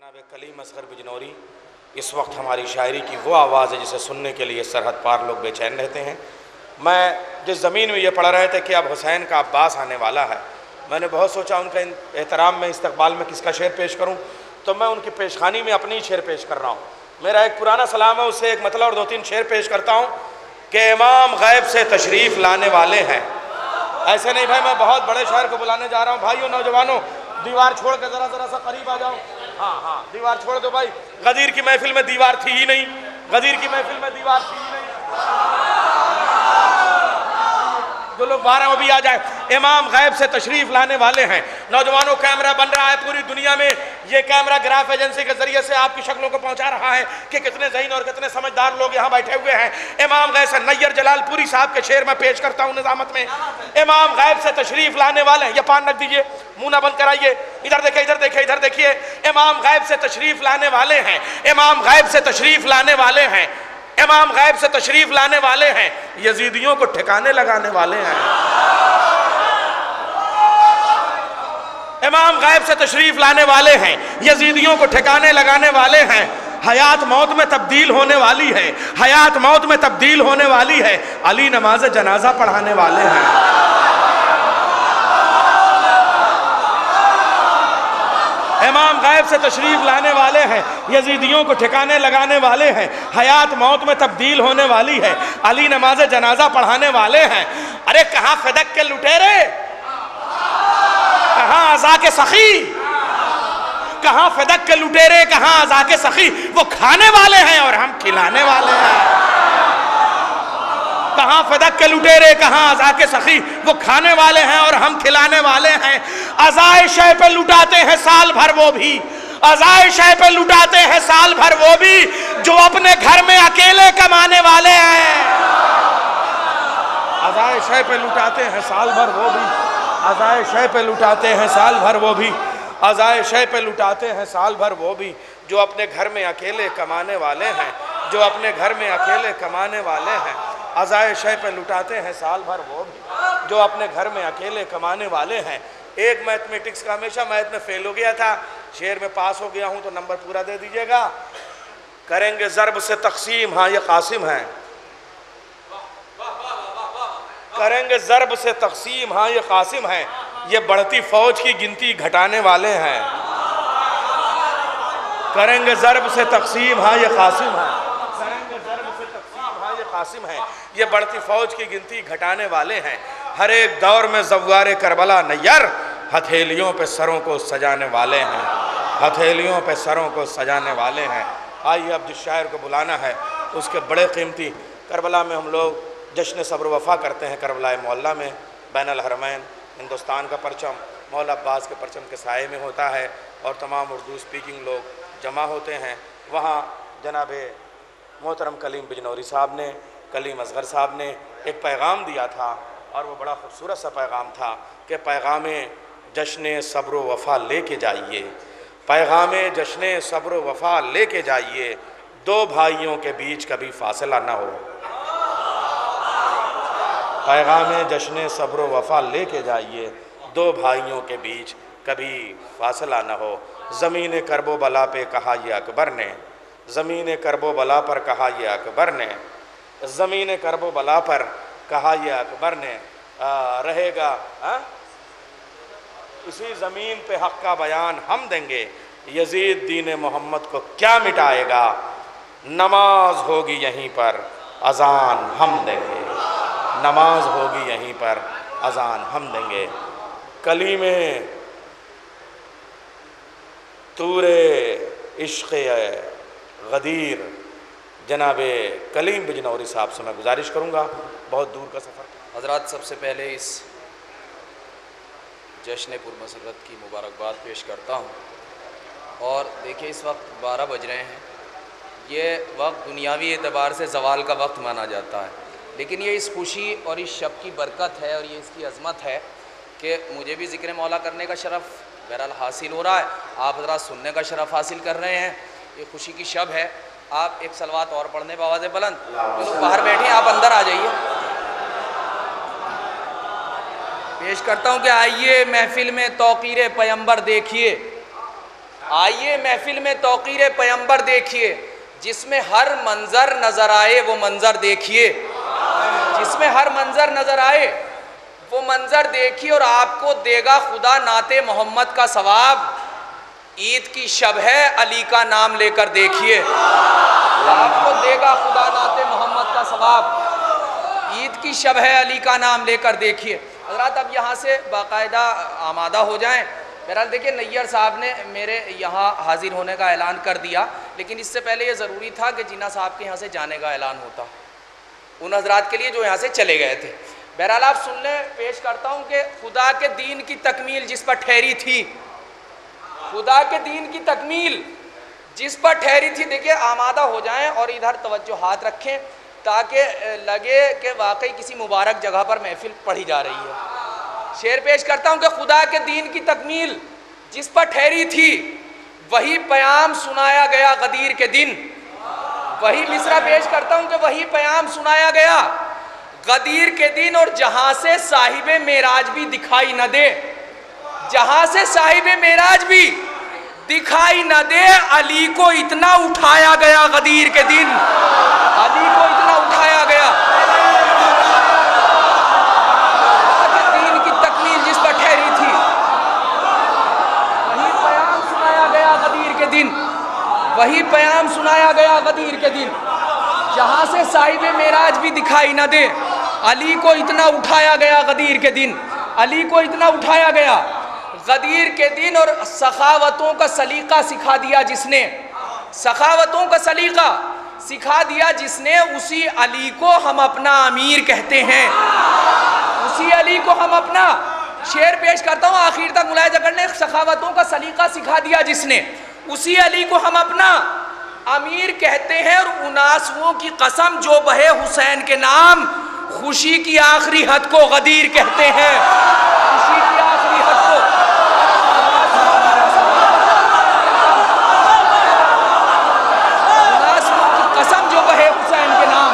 जनाब कलीम असगर बिजनौरी, इस वक्त हमारी शायरी की वो आवाज़ है जिसे सुनने के लिए सरहद पार लोग बेचैन रहते हैं। मैं जिस ज़मीन में ये पढ़ रहे थे कि अब हुसैन का अब्बास आने वाला है, मैंने बहुत सोचा उनका एहतराम में इस्तकबाल में किसका शेर पेश करूं, तो मैं उनकी पेशखानी में अपनी शेर पेश कर रहा हूँ। मेरा एक पुराना सलाम है, उससे एक मतलब और दो तीन शेर पेश करता हूँ कि इमाम गैब से तशरीफ़ लाने वाले हैं। ऐसे नहीं भाई, मैं बहुत बड़े शायर को बुलाने जा रहा हूँ। भाइयों नौजवानों, दीवार छोड़ के ज़रा सा करीब आ जाओ। हाँ, दीवार छोड़ दो भाई। गदीर की महफिल में दीवार थी ही नहीं, गदीर की महफिल में दीवार थी ही नहीं। जो लोग बाहर हैं वो भी आ जाए। इमाम गैब से तशरीफ लाने वाले हैं। नौजवानों, कैमरा बन रहा है पूरी दुनिया में। ये कैमरा ग्राफ एजेंसी के जरिए से आपकी शक्लों को पहुंचा रहा है कि कितने ज़हीन और कितने समझदार लोग यहाँ बैठे हुए हैं। इमाम गैब से नैयर जलालपुरी साहब के शेर में पेश करता हूँ निजामत में। इमाम गैब से तशरीफ लाने वाले हैं। ये पान रख दीजिए, मुंह ना बंद कराइए। इधर देखिए, इधर देखिए, इधर देखिए। इमाम गैब से तशरीफ लाने वाले हैं। इमाम गैब से तशरीफ लाने वाले हैं। इमाम गैब से तशरीफ लाने वाले हैं। यजीदियों को ठिकाने लगाने वाले हैं। इमाम गैब से तशरीफ लाने वाले हैं। यजीदियों को ठिकाने लगाने वाले हैं। हयात मौत में तब्दील होने वाली है। हयात मौत में तब्दील होने वाली है। अली नमाज जनाजा पढ़ाने वाले हैं। इमाम गैब से तशरीफ लाने वाले हैं। यजीदियों को ठिकाने लगाने वाले हैं। हयात मौत में तब्दील होने वाली है। अली नमाज जनाजा पढ़ाने वाले हैं। अरे कहाँ फदक के लुटेरे, कहाँ अज़ा के सखी, कहाँ फदक के लुटेरे, कहाँ अज़ा के सखी। वो खाने वाले हैं और हम खिलाने वाले हैं। कहाँ फदक के लुटेरे, कहाँ अज़ा के सखी। वो खाने वाले हैं और हम खिलाने वाले हैं। अज़ाए शय पे लुटाते हैं साल भर वो भी, अज़ाए शय पे लुटाते हैं साल भर वो भी, जो अपने घर में अकेले कमाने वाले हैं। अज़ाए शय पे लुटाते हैं साल भर वो भी, अज़ाए शय पे लुटाते हैं साल भर वो भी, अज़ाए शय पे लुटाते हैं साल भर वो भी, जो अपने घर में अकेले कमाने वाले हैं। जो अपने घर में अकेले कमाने वाले हैं। अज़ाए शय पे लुटाते हैं साल भर वो भी, जो अपने घर में अकेले कमाने वाले हैं। एक मैथमेटिक्स का हमेशा मैथ में फेल हो गया था, शेर में पास हो गया हूँ तो नंबर पूरा दे दीजिएगा। करेंगे ज़र्ब से तक़सीम, हाँ ये कासिम है। करेंगे ज़र्ब से तक़सीम, हाँ ये कासिम है। ये बढ़ती फौज की गिनती घटाने वाले हैं। करेंगे ज़र्ब से तक़सीम, हाँ ये कासिम है। करेंगे ज़र्ब से तक़सीम, हाँ ये कासिम है। ये बढ़ती फौज की गिनती घटाने वाले हैं। हर एक दौर में ज़व्वारे करबला नैयर हथेलियों पे सरों को सजाने वाले हैं। हथेलियों पे सरों को सजाने वाले हैं। आइए अब जिस शायर को बुलाना है उसके बड़े कीमती करबला में हम लोग जश्न सब्र वफ़ा करते हैं। करबला मौला में बैनुल हरमैन हिंदुस्तान का परचम मौला अब्बास के परचम के साए में होता है और तमाम उर्दू स्पीकिंग लोग जमा होते हैं। वहाँ जनाब मोहतरम कलीम बिजनौरी साहब ने, कलीम असगर साहब ने एक पैगाम दिया था और वो बड़ा खूबसूरत सा पैगाम था कि पैगाम जश्न सब्र वफ़ा लेके जाइए, पैगाम जश्न सब्र वफ़ा लेके जाइए, दो भाइयों के बीच कभी फासला ना हो। पैगाम जश्न सब्र वफ़ा लेके जाइए, दो भाइयों के बीच कभी फासला ना हो। ज़मीन करबो बला पे कहा ये अकबर ने, ज़मीन करबो बला पर कहा ये अकबर ने, ज़मीन करबो बला पर कहा ये अकबर ने, रहेगा इसी ज़मीन पे हक़ का बयान हम देंगे। यजीद दीन मोहम्मद को क्या मिटाएगा, नमाज होगी यहीं पर अज़ान हम देंगे, नमाज होगी यहीं पर अज़ान हम देंगे। कलीमे तूरे इश्क़ गदीर जनाबे कलीम बिजनौरी साहब से मैं गुजारिश करूँगा, बहुत दूर का सफ़र। हज़रात, सबसे पहले इस जश्न पुरमसरत की मुबारकबाद पेश करता हूँ। और देखिए इस वक्त 12 बज रहे हैं। ये वक्त दुनियावी एतबार से ज़वाल का वक्त माना जाता है, लेकिन ये इस खुशी और इस शब की बरकत है और ये इसकी अज़मत है कि मुझे भी ज़िक्र मौला करने का शरफ़ बहरहाल हासिल हो रहा है, आप हज़रात सुनने का शरफ़ हासिल कर रहे हैं। ये खुशी की शब है। आप एक सलवात और पढ़ने पर आवाज़ बुलंद, जो लोग बाहर बैठे हैं आप अंदर आ जाइए। पेश करता हूँ कि आइए महफिल में तौक़ीर पैगंबर देखिए, आइए महफिल में तौक़ीर पैगंबर देखिए, जिसमें हर मंज़र नज़र आए वो मंज़र देखिए, जिसमें हर मंज़र नज़र आए वो मंज़र देखिए, और आपको देगा खुदा नाते मोहम्मद का सवाब। ईद की शब है, अली का नाम लेकर देखिए, आपको देगा खुदा नाते मोहम्मद का सवाब। ईद की शब है, अली का नाम लेकर देखिए। हज़रात अब यहाँ से बाकायदा आमादा हो जाएं। बहरहाल देखिए, नैयर साहब ने मेरे यहाँ हाजिर होने का ऐलान कर दिया, लेकिन इससे पहले ये ज़रूरी था कि जिन्ना साहब के यहाँ से जाने का ऐलान होता, उन हज़रात के लिए जो यहाँ से चले गए थे। बहरहाल आप सुन लें, पेश करता हूँ कि खुदा के दीन की तकमील जिस पर ठहरी थी, खुदा के दीन की तकमील जिस पर ठहरी थी। देखिए, आमादा हो जाएं और इधर तवज्जो हाथ रखें ताकि लगे कि वाकई किसी मुबारक जगह पर महफिल पढ़ी जा रही है। शेर पेश करता हूँ कि खुदा के दीन की तकमील जिस पर ठहरी थी, वही प्याम सुनाया गया गदीर के दिन। वही मिसरा पेश करता हूँ कि वही प्याम सुनाया गया गदीर के दिन, और जहाँ से साहिबे मेराज भी दिखाई न दे, जहाँ से साहिबे मेराज भी दिखाई न दे, अली को इतना उठाया गया गदीर के दिन, अली को इतना उठाया गया। दीन की तकमील जिस पर ठहरी थी, वही प्याम सुनाया गया गदीर के दिन, वही प्याम सुनाया गया गदीर के दिन, जहाँ से साहिबे मेराज भी दिखाई न दे, अली को इतना उठाया गया गदीर के दिन, अली को इतना उठाया गया गदीर के दिन। और सखावतों का सलीका सिखा दिया जिसने, सखावतों का सलीका सिखा दिया जिसने, उसी अली को हम अपना अमीर कहते हैं, उसी अली को हम अपना। शेर पेश करता हूँ आखिर तक मुलाहिजा करने। सखावतों का सलीका सिखा दिया जिसने, उसी अली को हम अपना अमीर कहते हैं, और उन आंसुओं की कसम जो बहे हुसैन के नाम, खुशी की आखिरी हद को गदीर कहते हैं, खुशी की आखिरी हद को। उन आंसुओं की कसम जो बहे हुसैन के नाम,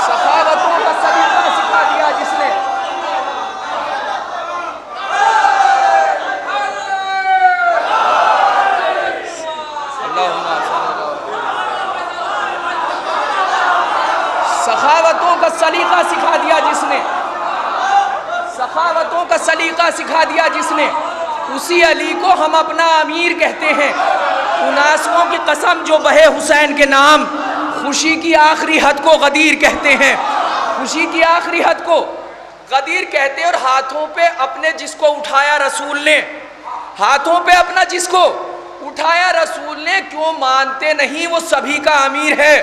सखावतों का सलीका सिखा दिया जिसने। सखावतों का सलीका सिखा दिया जिसने, सखावतों का सलीका सिखा दिया जिसने, उसी अली को हम अपना अमीर कहते हैं। उन आंसुओं की कसम जो बहे हुसैन के नाम, खुशी की आखिरी हद को गदीर कहते हैं, खुशी की आखिरी हद को गदीर कहते हैं। और हाथों पे अपने जिसको उठाया रसूल ने, हाथों पे अपना जिसको उठाया रसूल ने, क्यों मानते नहीं वो सभी का अमीर है,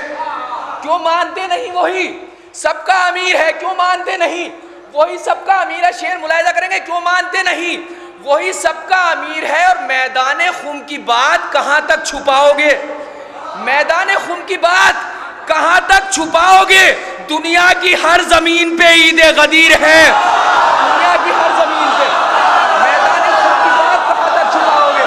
क्यों मानते नहीं वही सबका अमीर है, क्यों मानते नहीं वही सबका अमीर है। शेर मुलाहिजा करेंगे, क्यों मानते नहीं वही सबका अमीर है। और मैदान खुम की बात कहाँ तक छुपाओगे, मैदान खुम की बात कहाँ तक छुपाओगे, दुनिया की हर जमीन पे ईद गदीर है, दुनिया की हर जमीन पे मैदान खुम की बात कहाँ तक छुपाओगे।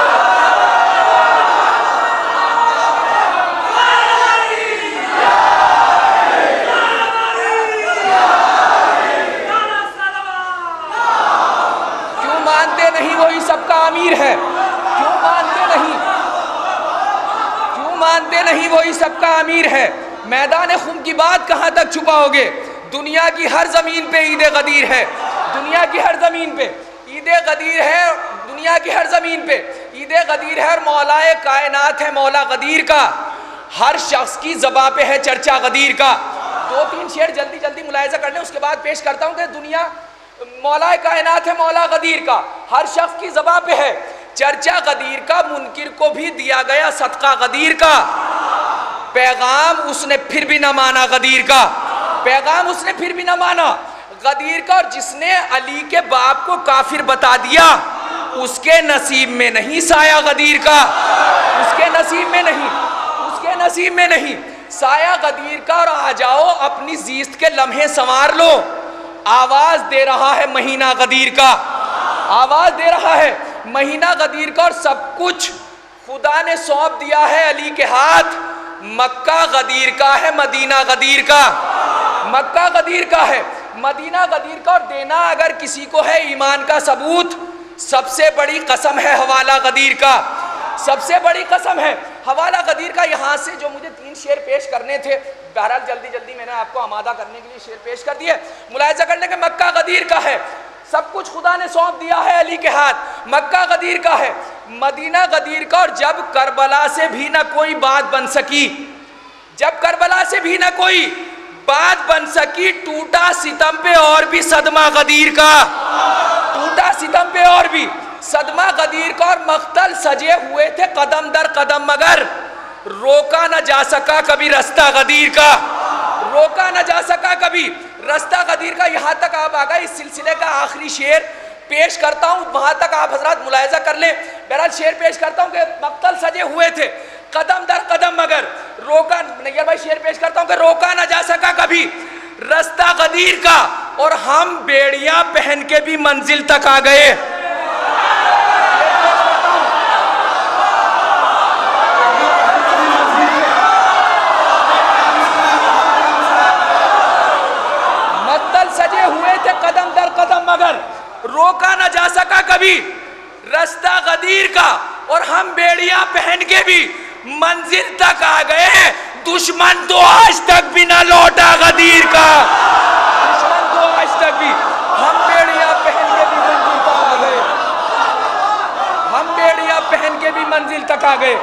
नहीं वही सबका अमीर है, क्यों मानते नहीं, क्यों मानते नहीं वही सबका अमीर है। मैदान खुम की बात कहाँ तक छुपाओगे, दुनिया की हर जमीन पे ईद गदीर है, दुनिया की हर जमीन पे ईद गदीर है, दुनिया की हर जमीन पे ईद गदीर है। और मौलाए कायनात है मौला गदीर का, हर शख्स की ज़बां पे है चर्चा गदीर का। दो तीन शेर जल्दी जल्दी मुलाहिजा कर लें, उसके बाद पेश करता हूँ कि दुनिया मौला कायनात है मौला गदीर का, हर शख्स की ज़बां पे है चर्चा गदीर का। मुनकिर को भी दिया गया सदका गदीर का, पैगाम उसने फिर भी ना माना गदीर का, पैगाम उसने फिर भी ना माना गदीर का। और जिसने अली के बाप को काफिर बता दिया, उसके नसीब में नहीं साया गदीर का, उसके नसीब में नहीं, उसके नसीब में नहीं साया गदीर का। और आ जाओ अपनी जीस्त के लम्हे संवार लो, आवाज दे रहा है महीना गदीर का, आवाज दे रहा है महीना गदीर का। और सब कुछ खुदा ने सौंप दिया है अली के हाथ, मक्का गदीर का है मदीना गदीर का, मक्का गदीर का है मदीना गदीर का। और देना अगर किसी को है ईमान का सबूत, सबसे बड़ी कसम है हवाला गदीर का, सबसे बड़ी कसम है हवाला गदीर का। यहाँ से जो मुझे 3 शेर पेश करने थे, बहरहाल जल्दी जल्दी मैंने आपको आमादा करने के लिए शेर पेश कर दिए। मुलाहिजा करने के मक्का गदीर का है, सब कुछ खुदा ने सौंप दिया है अली के हाथ। मक्का गदीर का है, मदीना गदीर का। और जब करबला से भी ना कोई बात बन सकी, जब करबला से भी ना कोई बात बन सकी, टूटा सितम पे और भी सदमा गदीर का, टूटा सितम पे और भी सदमा गदीर का। और मख्तल सजे हुए थे कदम दर कदम, मगर रोका न जा सका कभी रास्ता गदीर का, रोका न जा सका कभी रास्ता गदीर का। यहाँ तक आप आ गए। इस सिलसिले का आखिरी शेर पेश करता हूँ, वहां तक आप हजरात मुलाहिजा कर ले। बहरहाल शेर पेश करता हूँ कि मख्तल सजे हुए थे कदम दर कदम, मगर रोका, नैयर भाई शेर पेश करता हूँ कि रोका न जा सका कभी रास्ता गदीर का। और हम बेड़ियां पहन के भी मंजिल तक आ गए। मख्तल सजे हुए थे कदम दर कदम, मगर रोका न जा सका कभी रास्ता गदीर का। और हम बेड़ियां पहन के भी मंजिल तक आ गए। दुश्मन तो आज तक भी ना लौटा गदीर का, दुश्मन तो आज तक भी, हम बेड़ियां पहन के भी मंजिल तक आ गए, हम बेड़ियां पहन के भी मंजिल तक आ गए।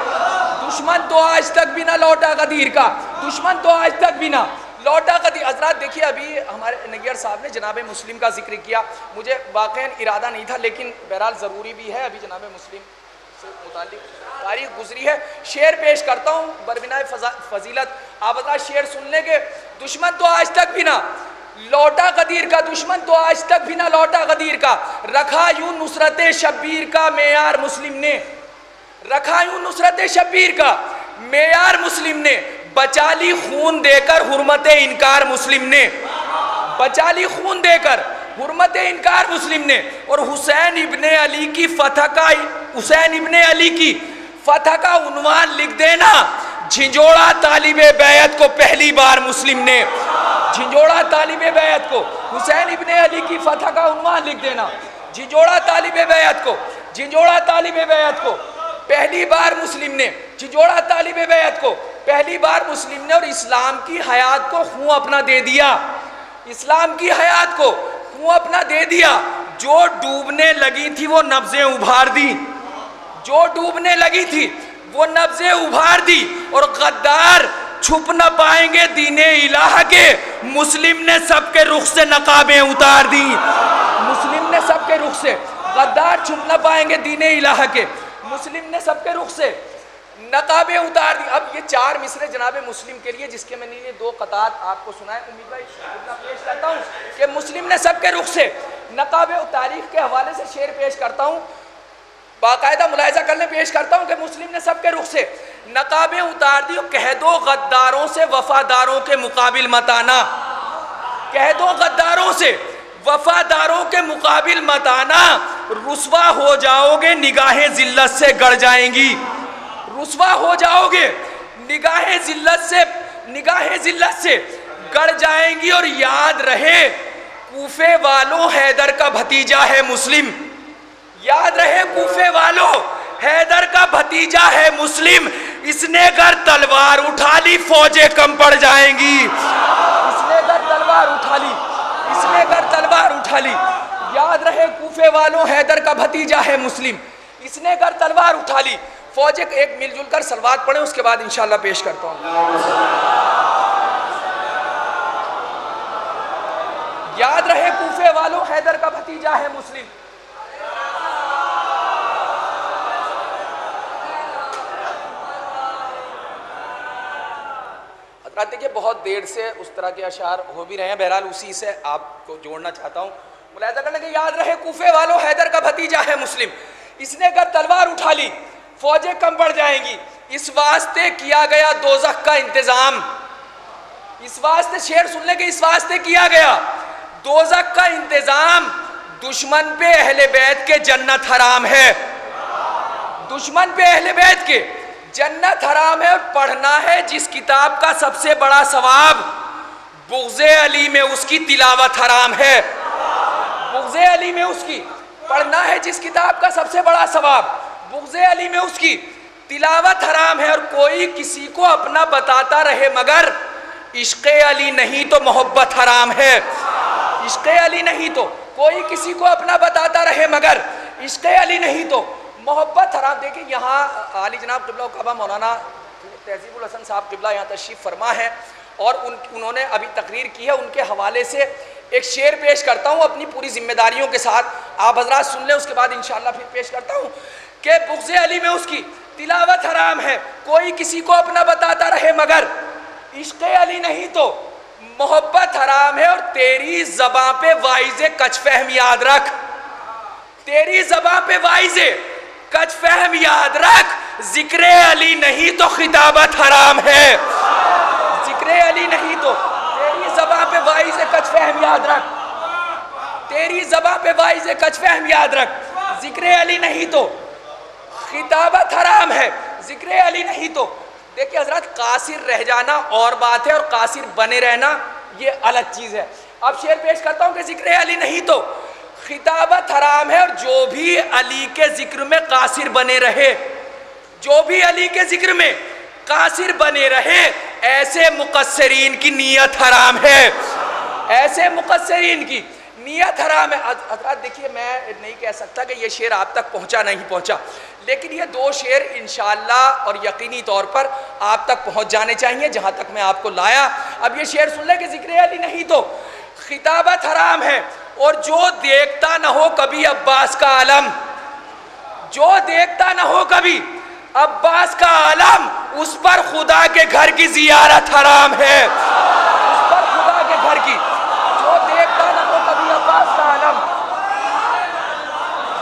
दुश्मन तो आज तक भी ना लौटा गदीर का, दुश्मन तो आज तक भी ना लौटा गदीर। हजरात देखिए, अभी हमारे नैयर साहब ने जनाब मुस्लिम का जिक्र किया, मुझे वाकई इरादा नहीं था, लेकिन बहरहाल ज़रूरी भी है। अभी जनाब मुस्लिम से मुताल्लिक तारीख गुजरी है। शेर पेश करता हूँ बरबिनाए फजीलत, आप हजरात शेर सुन लेंगे। दुश्मन तो आज तक भी ना लौटा गदीर का, दुश्मन तो आज तक भी ना लौटा गदीर का। रखा यूं नुसरत शब्बीर का मेयार मुस्लिम ने, रखा यूं नुसरत शब्बीर का मेयार मुस्लिम ने। बचा ली खून देकर हुर्मत इनकार मुस्लिम ने, बचा ली खून देकर हुर्मत इनकार मुस्लिम ने। और हुसैन इब्ने अली की फतह का, हुसैन इब्ने अली की फतह का उन्वान लिख देना, झिंझोड़ा तालिबे बैत को पहली बार मुस्लिम ने, झिंझोड़ा तालिबे बैत को, हुसैन इब्ने अली की फतह का उन्वान लिख देना, झिंझोड़ा तालिबे बैत को, झिंझोड़ा तालिबे बैत को पहली बार मुस्लिम ने, झिंझोड़ा तालिबे बैत को पहली बार मुस्लिम ने। और इस्लाम की हयात को खून अपना दे दिया, इस्लाम की हयात को खून अपना दे दिया। जो डूबने लगी थी वो नब्जें उभार दी, जो डूबने लगी थी वो नब्जें उभार दी। और गद्दार छुप न पाएंगे दीने इलाह के, मुस्लिम ने सबके रुख से नकाबें उतार दी, मुस्लिम ने सबके रुख से, गद्दार छुप न पाएंगे दीने इलाह के, मुस्लिम ने सबके रुख से नकाबें उतार दी। अब ये 4 मिसरे जनाब मुस्लिम के लिए, जिसके मैंने ये 2 कतात आपको सुनाए, उम्मीद भाई पेश करता हूँ कि मुस्लिम ने सबके रुख से नकाबें, तारीख के हवाले से शेर पेश करता हूँ, बाकायदा मुलाहिजा करने पेश करता हूँ कि मुस्लिम ने सबके रुख से नकाबें उतार दी। कह दो गद्दारों से वफादारों के मुकाबिल मत आना, कह दो गद्दारों से वफादारों के मुकाबिल मत आना, रुसवा हो जाओगे निगाहें जिल्लत से गड़ जाएंगी, रुसवा हो जाओगे निगाहें जिल्लत से, निगाहें जिल्लत से गड़ जाएंगी। और याद रहे कूफे वालों हैदर का भतीजा है मुस्लिम, याद रहे कूफे वालों हैदर का भतीजा है मुस्लिम। इसने अगर तलवार उठा ली फौजें कम पड़ जाएंगी, इसने अगर तलवार उठा ली, इसने अगर तलवार उठा ली। याद रहे कूफे वालों हैदर का भतीजा है मुस्लिम, इसने अगर तलवार उठा ली। फौजें एक मिलजुल कर सलवात पढ़े, उसके बाद इंशाल्लाह पेश करता हूँ। याद रहे कूफे वालों हैदर का भतीजा है मुस्लिम। देखिए बहुत देर से उस तरह के अशार हो भी रहे हैं, बहरहाल उसी से आपको जोड़ना चाहता हूँ। मुलाहिजा करने के, याद रहे कूफे वालों हैदर का भतीजा है मुस्लिम, इसने अगर तलवार उठा ली फौजें कम पड़ जाएंगी। इस वास्ते किया गया दोज़ख का इंतजाम, इस वास्ते शेर सुनने के, इस वास्ते किया गया दोज़ख का इंतजाम। दुश्मन पे अहले बैत के जन्नत हराम है, दुश्मन पे अहले बैत के जन्नत हराम है। पढ़ना है जिस किताब का सबसे बड़ा सवाब, बुग़्ज़े अली में उसकी तिलावत हराम है, बुग़्ज़े अली में उसकी पढ़ना है जिस किताब का सबसे बड़ा सवाब, बुग़्ज़े अली में उसकी तिलावत हराम है। और कोई किसी को अपना बताता रहे मगर इश्क़े अली नहीं तो मोहब्बत हराम है। इश्क़े अली नहीं तो कोई किसी को अपना बताता रहे मगर इश्क़े अली नहीं तो मोहब्बत हराम। देखिए यहाँ आली जनाब क़िबला काबा मौलाना तहज़ीबुल हसन साहब क़िबला यहाँ तशरीफ़ फरमा है और उन्होंने अभी तकरीर की है। उनके हवाले से एक शेर पेश करता हूँ अपनी पूरी जिम्मेदारियों के साथ, आप हज़रात सुन लें, उसके बाद इंशाअल्लाह फिर पेश करता हूँ कि बुग़्ज़े अली में उसकी तिलावत हराम है। कोई किसी को अपना बताता रहे मगर इश्क़े अली नहीं तो मोहब्बत हराम है। और तेरी ज़बां पे वाइज़े कच फहम याद रख, तेरी ज़बां पे वाइज़े कच फहम याद रख, ज़िक्रे अली नहीं तो खिताबत हराम है। ज़िक्रे अली नहीं तो तेरी ज़बां पे वाइज़े कच फहम याद रख, तेरी ज़बां पे वाइज़े कच फहम याद रख, ज़िक्रे अली नहीं तो खिताबत हराम है। ज़िक्रे अली नहीं तो देखिए हजरत, कासिर रह जाना और बात है और कासिर बने रहना ये अलग चीज़ है। अब शेर पेश करता हूँ कि ज़िक्रे अली नहीं तो खिताबत हराम है। और जो भी अली के ज़िक्र में कासिर बने रहे, जो भी अली के ज़िक्र में कासिर बने रहे, ऐसे मुक़स्सिरीन की नीयत हराम है। ऐसे मुक़स्सिरीन की नीयत हराम है। हज़रात देखिए, मैं नहीं कह सकता कि ये शेर आप तक पहुँचा नहीं पहुँचा, लेकिन ये दो शेर इंशाअल्लाह और यकीनी तौर पर आप तक पहुँच जाने चाहिए जहाँ तक मैं आपको लाया। अब ये शेर सुन ले कि ज़िक्र अली नहीं तो खिताबत हराम है। और जो देखता न हो कभी अब्बास का आलम, जो देखता न हो कभी अब्बास का आलम, उस पर खुदा के घर की जियारत हराम है। उस पर खुदा के घर की, जो देखता न हो कभी अब्बास का आलम,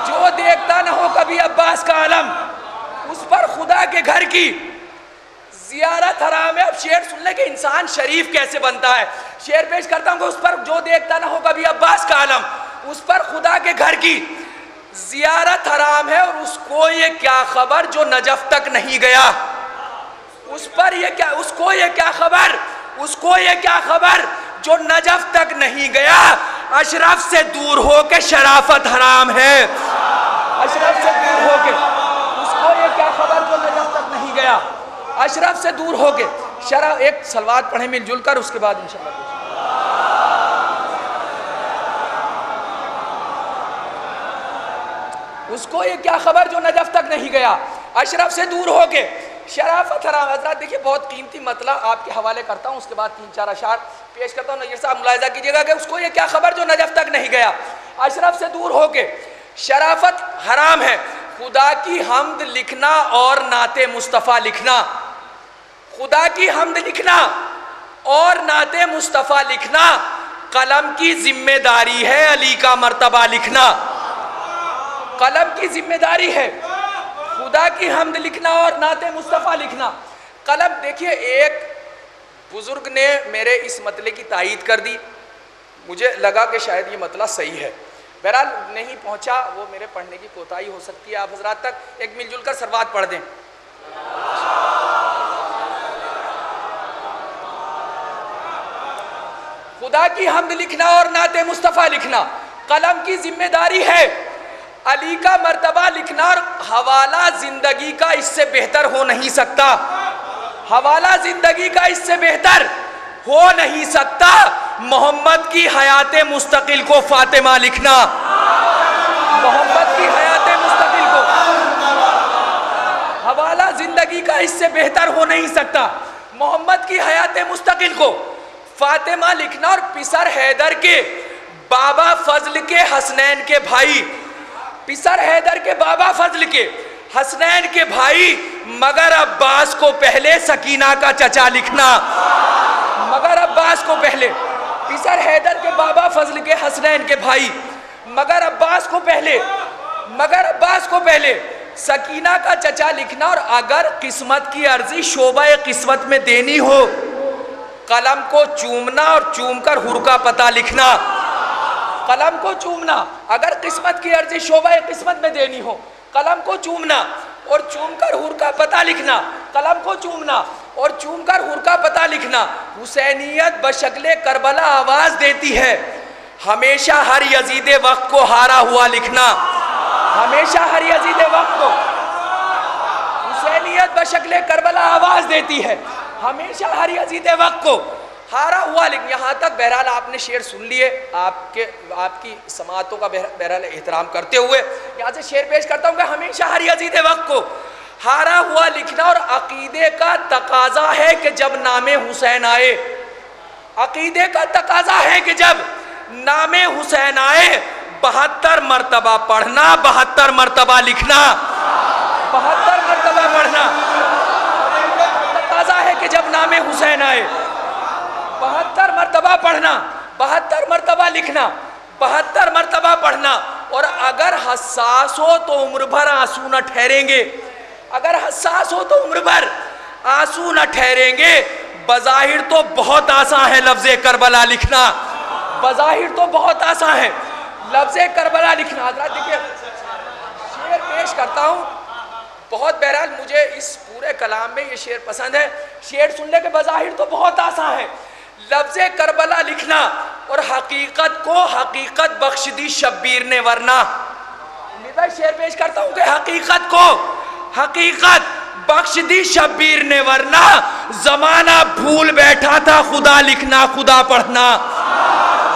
जो देखता न हो कभी अब्बास का आलम, उस पर खुदा के घर की जियारत हराम है। अब शेर सुन ले कि इंसान शरीफ कैसे बनता है। शेर पेश करता हूँ कि उस पर जो देखता ना हो कभी अब्बास का आलम, उस पर खुदा के घर की जियारत हराम है। और उसको ये क्या खबर जो नजफ तक नहीं गया, उस पर ये क्या, उसको ये क्या खबर, उसको ये क्या खबर जो नजफ तक नहीं गया। अशरफ से दूर हो के शराफत हराम है। अशरफ से दूर हो के, उसको ये क्या खबर जो नजफ तक नहीं गया। अशरफ से दूर हो के शराफ। एक सलवात पढ़े मिलजुल कर, उसके बाद इंशाअल्लाह। उसको ये क्या खबर जो नजफ तक नहीं गया, अशरफ से दूर हो के शराफत हराम। हज़रात देखिए, बहुत कीमती मतला आपके हवाले करता हूँ, उसके बाद 3-4 अशार पेश करता हूँ। नज़ीर साहब मुलाहिज़ा कीजिएगा कि उसको ये क्या खबर जो नजफ तक नहीं गया, अशरफ से दूर हो के शराफत हराम है। खुदा की हम्द लिखना और नाते मुस्तफ़ा लिखना, खुदा की हम्द लिखना और नाते मुस्तफ़ा लिखना कलम की जिम्मेदारी है। अली का मर्तबा लिखना कलम की जिम्मेदारी है। खुदा की हम्द लिखना और नाते मुस्तफ़ा लिखना कलम। देखिए, एक बुजुर्ग ने मेरे इस मतले की तायीद कर दी, मुझे लगा कि शायद ये मतला सही है। बहरहाल नहीं पहुंचा, वो मेरे पढ़ने की कोताही हो सकती है। आप हजरात तक एक मिलजुल कर सरवात पढ़ दें। खुदा की हम्द लिखना और नाते मुस्तफ़ा लिखना कलम की जिम्मेदारी है। अली का मर्तबा लिखना और हवाला जिंदगी का इससे बेहतर हो नहीं सकता। हवाला जिंदगी का इससे बेहतर हो नहीं सकता। मोहम्मद की हयाते मुस्तकिल को फातिमा लिखना, मोहम्मद की हयाते मुस्तकिल को, हवाला जिंदगी का इससे बेहतर हो नहीं सकता। मोहम्मद की हयाते मुस्तकिल को फातिमा लिखना। और पिसर हैदर के बाबा फजल के हसनैन के भाई, पिसर हैदर के बाबा फजल के हसनैन के भाई मगर अब्बास को पहले सकीना का चचा लिखना, मगर अब्बास को पहले, पिसर हैदर के बाबा फजल के हसनैन के भाई मगर अब्बास को पहले, मगर अब्बास को पहले सकीना का चचा लिखना। और अगर किस्मत की अर्जी शोबा किस्मत में देनी हो, कलम को चूमना और चूमकर हुर का पता लिखना। कलम को चूमना, अगर किस्मत की अर्जी शोबा किस्मत में देनी हो, कलम को चूमना और चूमकर हुर का पता लिखना। कलम को चूमना और चूमकर हुर का पता लिखना। हुसैनियत बशक्ले करबला आवाज देती है, हमेशा हर यजीदे वक्त को हारा हुआ लिखना। हमेशा हर यजीद वक्त को हुसैनियत बशक्ल करबला आवाज देती है, हमेशा हर यजीद वक्त को हारा हुआ। लेकिन यहाँ तक बहरहाल आपने शेर सुन लिए, आपकी समातों का बहरहाल एहतराम करते हुए यहाँ से शेर पेश करता हूँ कि हमेशा हर यजीद वक्त को हारा हुआ लिखना और अकीदे का तकाजा है कि जब नामे हुसैन आए, अकीदे का तकाजा है कि जब नामे हुसैन आए 72 मरतबा पढ़ना, 72 मरतबा लिखना, 72 मरतबा पढ़ना तकाजा है कि जब नामे हुसैन आए 72 मरतबा पढ़ना, 72 मरतबा लिखना, 72 मरतबा पढ़ना। और अगर हसास हो तो उम्र भर आंसू न ठहरेंगे, अगर हसास हो तो उम्र भर आंसू न ठहरेंगे। बज़ाहिर तो बहुत आसान है लफ्ज़ करबला लिखना, बज़ाहिर तो बहुत आसान है लफ्ज़ करबला लिखना। हज़रात देखिए शेर पेश करता हूँ, बहुत बहरहाल मुझे इस पूरे कलाम में ये शेर पसंद है। शेर सुनने के बज़ाहिर तो बहुत आसान है लफ्ज़ करबला लिखना और हकीकत को हकीकत बख्श दी शब्बीर ने वरना। मैं शेर पेश करता हूँ कि हकीकत को हकीकत बख्श दी शब्बीर ने वरना, जमाना भूल बैठा था खुदा लिखना खुदा पढ़ना,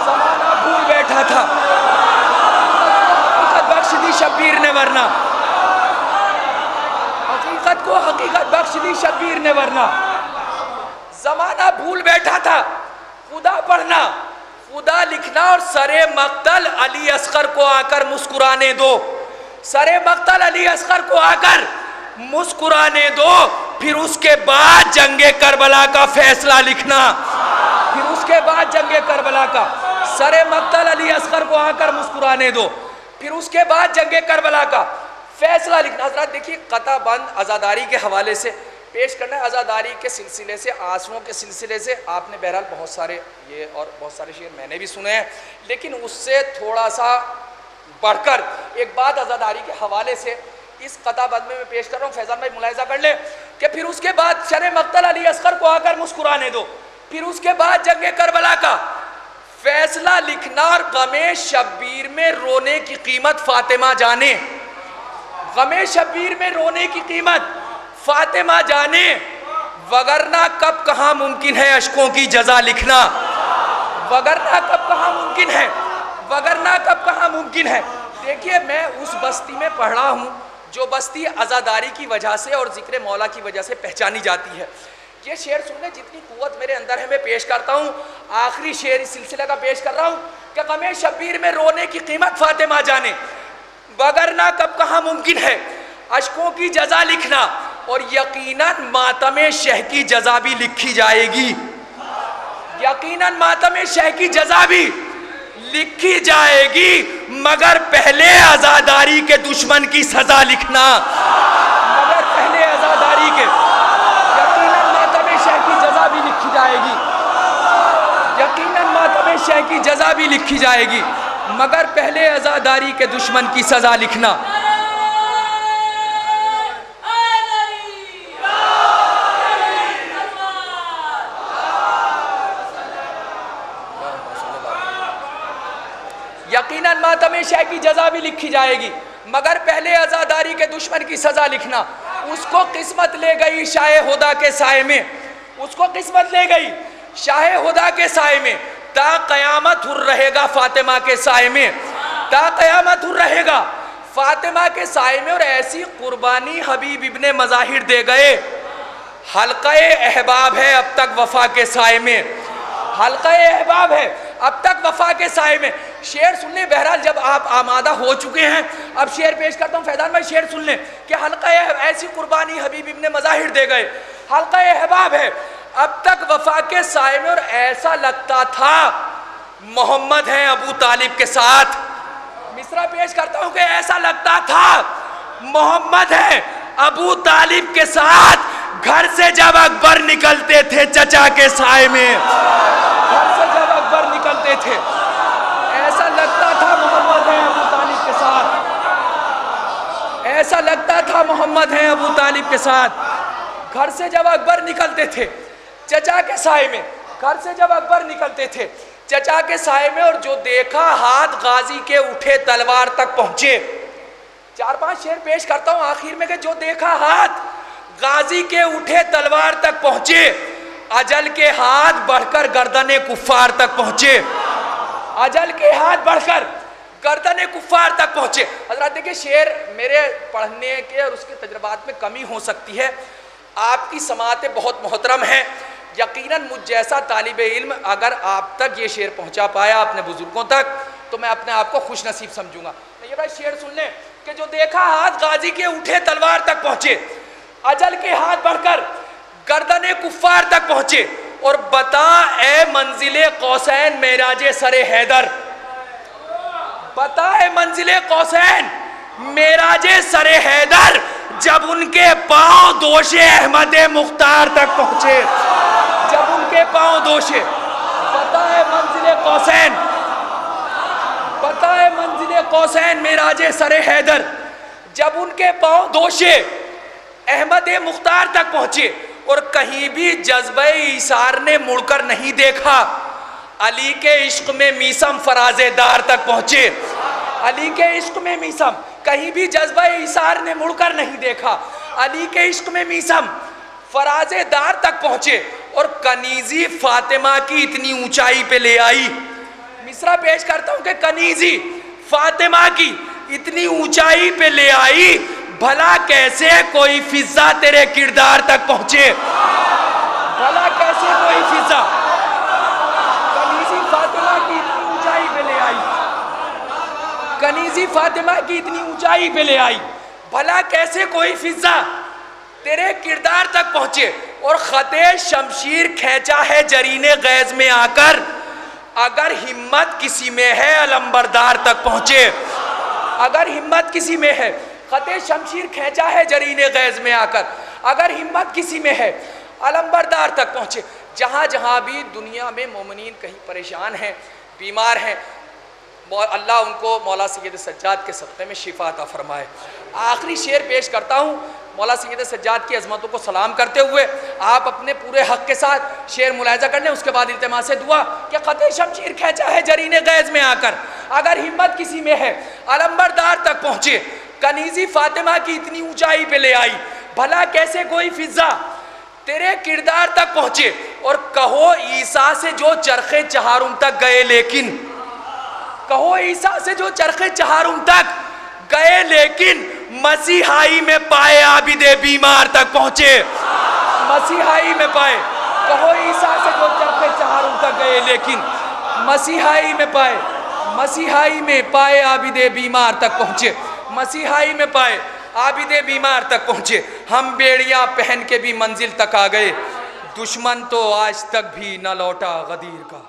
जमाना भूल बैठा था हकीकत बख्श दी शब्बीर ने वरना, हकीकत को हकीकत बख्श दी शब्बीर ने वरना। जमाना भूल बैठा था खुदा पढ़ना खुदा लिखना और सरे मक्तल अली असगर को आकर मुस्कुराने दो, सरे मक्तल अली असगर को आकर मुस्कुराने दो, फिर उसके बाद जंगे करबला का फैसला लिखना, फिर उसके बाद जंगे करबला का सरे मक्तल अली असगर को आकर मुस्कुराने दो, फिर उसके बाद जंगे करबला का फैसला लिखना। हज़रात देखिए कताबंद आज़ादारी के हवाले से पेश करना है, आज़ादारी के सिलसिले से, आंसुओं के सिलसिले से आपने बहरहाल बहुत सारे ये और बहुत सारे शेर मैंने भी सुने हैं, लेकिन उससे थोड़ा सा बढ़कर एक बात आज़ादारी के हवाले से इस कताबंद में मैं पेश कर रहा हूँ। फैज़ान भाई मुलाहिज़ा कर ले कि फिर उसके बाद शरे मक्तल अली असगर को आकर मुस्कुराने दो, फिर उसके बाद जंगे करबला का फैसला लिखना और गमे शब्बीर में रोने की कीमत फातिमा जाने, गमे शब्बीर में रोने की कीमत फातिमा जाने, वगरना कब कहाँ मुमकिन है अशकों की जजा लिखना, वगरना कब कहाँ मुमकिन है, वगरना कब कहाँ मुमकिन है। देखिए मैं उस बस्ती में पढ़ रहा हूँ जो बस्ती आज़ादारी की वजह से और ज़िक्र मौला की वजह से पहचानी जाती है। ये शेर सुनने जितनी कुव्वत मेरे अंदर है मैं पेश करता हूँ। आखिरी शेर इस सिलसिले का पेश कर रहा हूँ कि गमे शब्बीर में रोने की कीमत फातिमा जाने, वगरना कब कहाँ मुमकिन है अशकों की जजा लिखना, और यकीनन मातमे शह की जजा भी लिखी जाएगी, यकीनन मातमे शह की जजा भी लिखी जाएगी, मगर पहले आज़ादारी के दुश्मन की सजा लिखना, मगर पहले आज़ादारी के यकीनन मातमे शह की जजा भी लिखी जाएगी, यकीनन मातमे शह की जजा भी लिखी जाएगी, मगर पहले आज़ादारी के दुश्मन की सजा लिखना। यकीनन मातमे शह की जजा भी लिखी जाएगी, मगर पहले आज़ादारी के दुश्मन की सजा लिखना। उसको किस्मत ले गई शाह हुदा के साए में, उसको किस्मत ले गई शाह हुदा के साए में, ता क़यामत हुर रहेगा फातिमा के साए में, ता क़यामत हुर रहेगा फातिमा के साए में। और ऐसी कुर्बानी हबीब इब्ने मज़ाहिर दे गए, हल्क़े अहबाब है अब तक वफ़ा के साए में, हल्क़े अहबाब है अब तक वफ़ा के साए में। शेर सुन ले बहरहाल, जब आप आमादा हो चुके हैं अब शेर पेश करता हूँ। फैज़ान भाई शेर सुन ले कि हल्क़े ऐसी कुर्बानी हबीब इब्ने मज़ाहिर दे गए, हल्क़े अहबाब है अब तक वफ़ा के साए में। और ऐसा लगता था मोहम्मद हैं अबू तालिब के साथ, मिसरा पेश करता हूँ कि ऐसा लगता था मोहम्मद हैं अबू तालिब के साथ। घर से जब अकबर निकलते थे चचा के साए में, घर से जब अकबर निकलते थे ऐसा लगता था मोहम्मद हैं अबू तालिब के साथ, ऐसा लगता था मोहम्मद हैं अबू तालिब के साथ। घर से जब अकबर निकलते थे चचा के साए में, घर से जब अकबर निकलते थे चचा के साए में। और जो देखा हाथ गाजी के उठे तलवार तक पहुंचे, 4-5 शेर पेश करता हूं आखिर में कि जो देखा हाथ गाजी के उठे तलवार तक पहुंचे, अजल के हाथ बढ़कर गर्दने कुफ्फार तक पहुंचे, अजल के हाथ बढ़कर गर्दने कुफ्फार तक पहुंचे। हजरत देखिए शेर मेरे पढ़ने के और उसके तजुर्बात में कमी हो सकती है, आपकी समातें बहुत मोहतरम हैं, यकीनन मुझ जैसा तालिब इल्म अगर आप तक ये शेर पहुंचा पाया अपने बुजुर्गों तक तो मैं अपने आप को खुश नसीब समझूंगा। ये भाई शेर सुन लें कि जो देखा हाथ गाजी के उठे तलवार तक पहुंचे, अजल के हाथ बढ़कर गर्दने कुफ्फार तक पहुंचे, और बता ए मंजिले कौसैन मेराजे सरे हैदर, बता ए मंजिले कौसैन मेराजे सरे हैदर, जब उनके पांव दोषे अहमद मुख्तार तक पहुंचे, जब उनके पांव दोषे, बता ए मंजिले कौसैन, बता ए मंजिले कौसैन मेराजे सरे हैदर, जब उनके पांव दोषे अहमद मुख्तार तक पहुंचे, और कहीं भी जज्बे इसार ने मुड़कर नहीं देखा, अली के इश्क में मीसम फराजेदार तक पहुंचे, अली के इश्क में मीसम, कहीं भी जज्बा इसार ने मुड़कर नहीं देखा, अली के इश्क में मीसम फराजेदार तक पहुंचे, और कनीजी फातिमा की इतनी ऊंचाई पे ले आई। मिसरा पेश करता हूं कि कनीजी फातिमा की इतनी ऊंचाई पे ले आई, भला कैसे कोई फिजा तेरे किरदार तक पहुंचे, भला कैसे कोई फिजा कनीजी फातिमा की इतनी ऊंचाई पे ले आई, कनीजी फातिमा की इतनी ऊंचाई पे ले आई, भला कैसे कोई फिजा तेरे किरदार तक पहुंचे, और खते शमशीर खींचा है जरीने गैज में आकर, अगर हिम्मत किसी में है अलंबरदार तक पहुंचे, अगर हिम्मत किसी में है, खते शमशीर खींचा है जरीने गैज में आकर, अगर हिम्मत किसी में है अलंबरदार तक पहुंचे। जहाँ जहाँ भी दुनिया में मोमिनीन कहीं परेशान हैं, बीमार हैं, अल्लाह उनको मौला सैयद सज्जाद के सदक़े में शिफा अता फरमाए। आखिरी शेर पेश करता हूँ मौला सैयद सज्जाद की अज़मतों को सलाम करते हुए, आप अपने पूरे हक़ के साथ शेर मुलाहिज़ा कर लें, उसके बाद इल्तिमास से दुआ कि ख़ते शमशीर खींचा है जरीने गैज़ में आकर, अगर हिम्मत किसी में है अलंबरदार तक पहुँचे, कनीज़ी फातिमा की इतनी ऊंचाई पे ले आई, भला कैसे कोई फिजा तेरे किरदार तक पहुँचे, और कहो ईसा से जो चरखे चहारुम तक गए लेकिन, कहो ईसा से जो चरखे चहारुम तक गए लेकिन, मसीहाई में पाए आबिदे बीमार तक पहुंचे, मसीहाई में पाए, कहो ईसा से जो चरखे चहारुम तक गए लेकिन, मसीहाई में पाए, मसीहाई में पाए आबिदे बीमार तक पहुंचे, मसीहाई में पाए आबिदे बीमार तक पहुंचे। हम बेड़ियां पहन के भी मंजिल तक आ गए, दुश्मन तो आज तक भी न लौटा गदीर का।